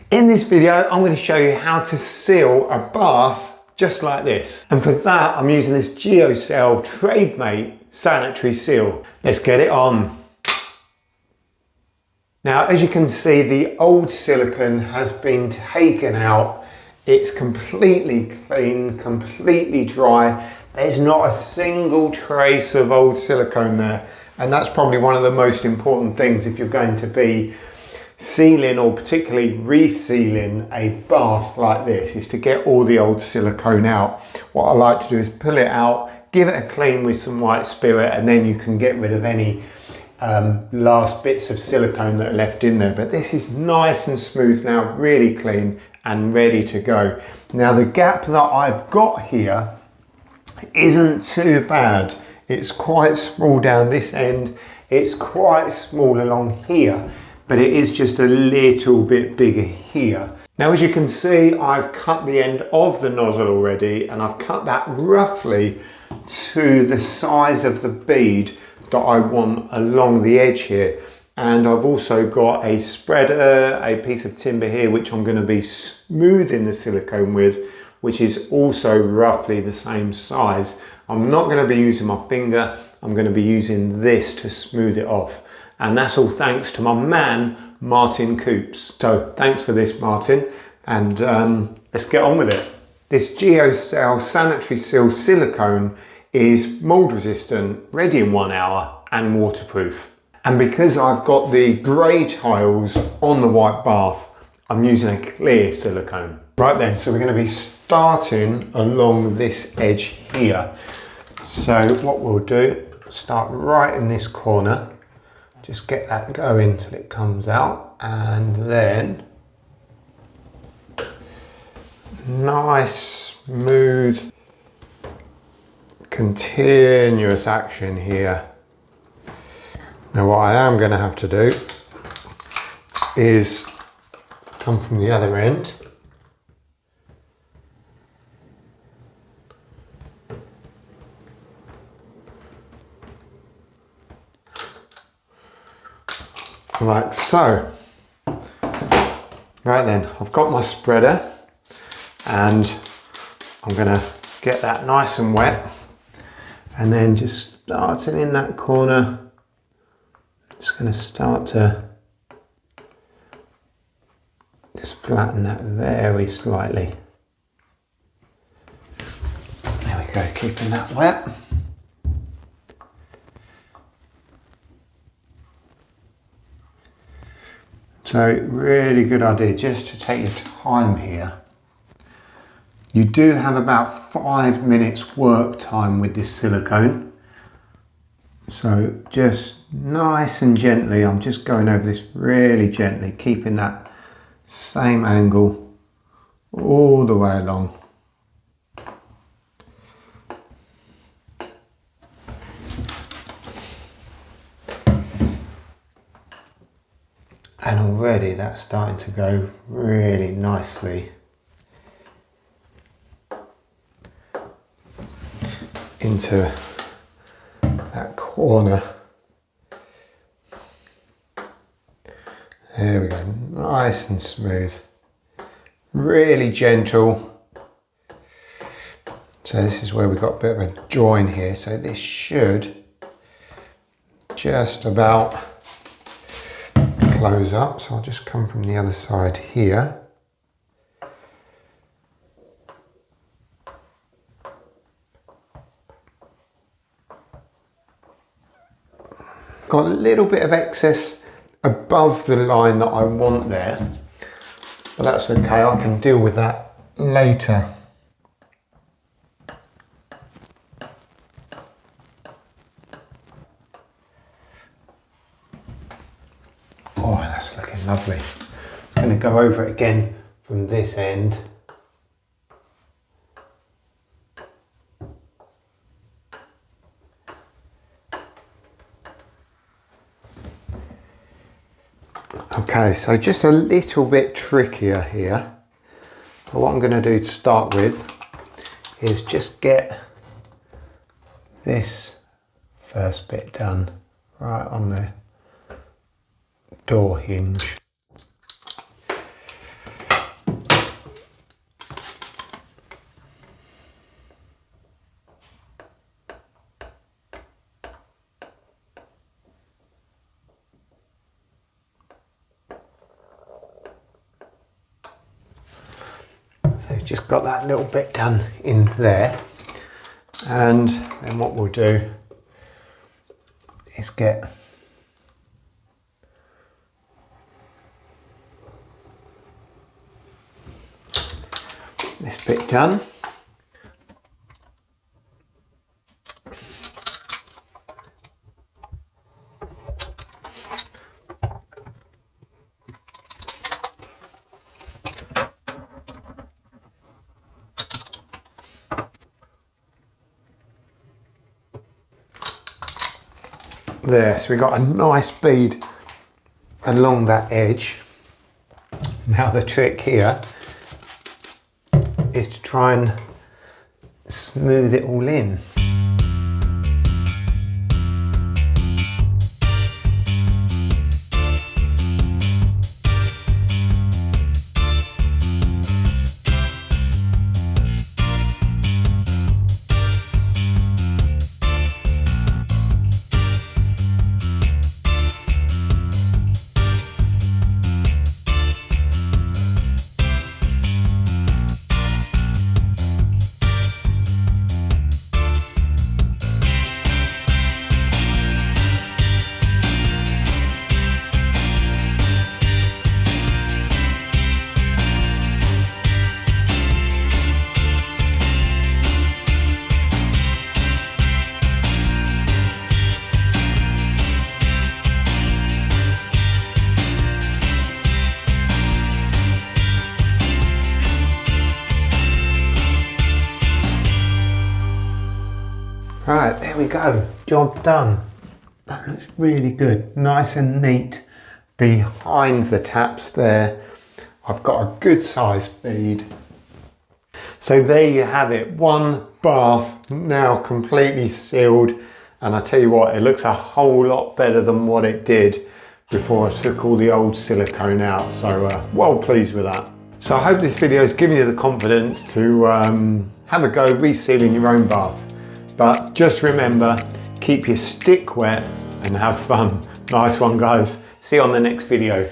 In this video, I'm going to show you how to seal a bath just like this. And for that, I'm using this Geocel TradeMate sanitary seal. Let's get it on. Now, as you can see, the old silicone has been taken out. It's completely clean, completely dry. There's not a single trace of old silicone there. And that's probably one of the most important things if you're going to be sealing or particularly resealing a bath like this, is to get all the old silicone out. What I like to do is pull it out, give it a clean with some white spirit, and then you can get rid of any last bits of silicone that are left in there. But this is nice and smooth now, really clean and ready to go. Now the gap that I've got here isn't too bad. It's quite small down this end, it's quite small along here, but it is just a little bit bigger here. Now, as you can see, I've cut the end of the nozzle already, and I've cut that roughly to the size of the bead that I want along the edge here. And I've also got a spreader, a piece of timber here, which I'm going to be smoothing the silicone with, which is also roughly the same size. I'm not going to be using my finger, I'm going to be using this to smooth it off. And that's all thanks to my man, Martin Coops. So thanks for this, Martin. And let's get on with it. This Geocel Sanitary Seal silicone is mould resistant, ready in 1 hour, and waterproof. And because I've got the grey tiles on the white bath, I'm using a clear silicone. Right then, so we're going to be starting along this edge here. So what we'll do, start right in this corner. Just get that going till it comes out, and then nice, smooth, continuous action here. Now what I am going to have to do is come from the other end. Like so. Right then, I've got my spreader and I'm gonna get that nice and wet, and then just starting in that corner, just gonna start to just flatten that very slightly. There we go, keeping that wet. So really good idea just to take your time here. You do have about 5 minutes work time with this silicone. So just nice and gently, I'm just going over this really gently, keeping that same angle all the way along. And already that's starting to go really nicely into that corner. There we go, nice and smooth, really gentle. So this is where we've got a bit of a join here, so this should just about close up. So I'll just come from the other side here. Got a little bit of excess above the line that I want there, but that's okay, I can deal with that later. Oh, that's looking lovely. I'm going to go over it again from this end. Okay, so just a little bit trickier here. But what I'm going to do to start with is just get this first bit done right on the door hinge. just got that little bit done in there. And then what we'll do is get this bit done. There, so we got a nice bead along that edge. Now the trick here is to try and smooth it all in. Right, there we go, job done. That looks really good, nice and neat behind the taps there. I've got a good sized bead. So there you have it, one bath now completely sealed. And I tell you what, it looks a whole lot better than what it did before I took all the old silicone out. So well pleased with that. So I hope this video has given you the confidence to have a go resealing your own bath. But just remember, keep your stick wet and have fun. Nice one, guys. See you on the next video.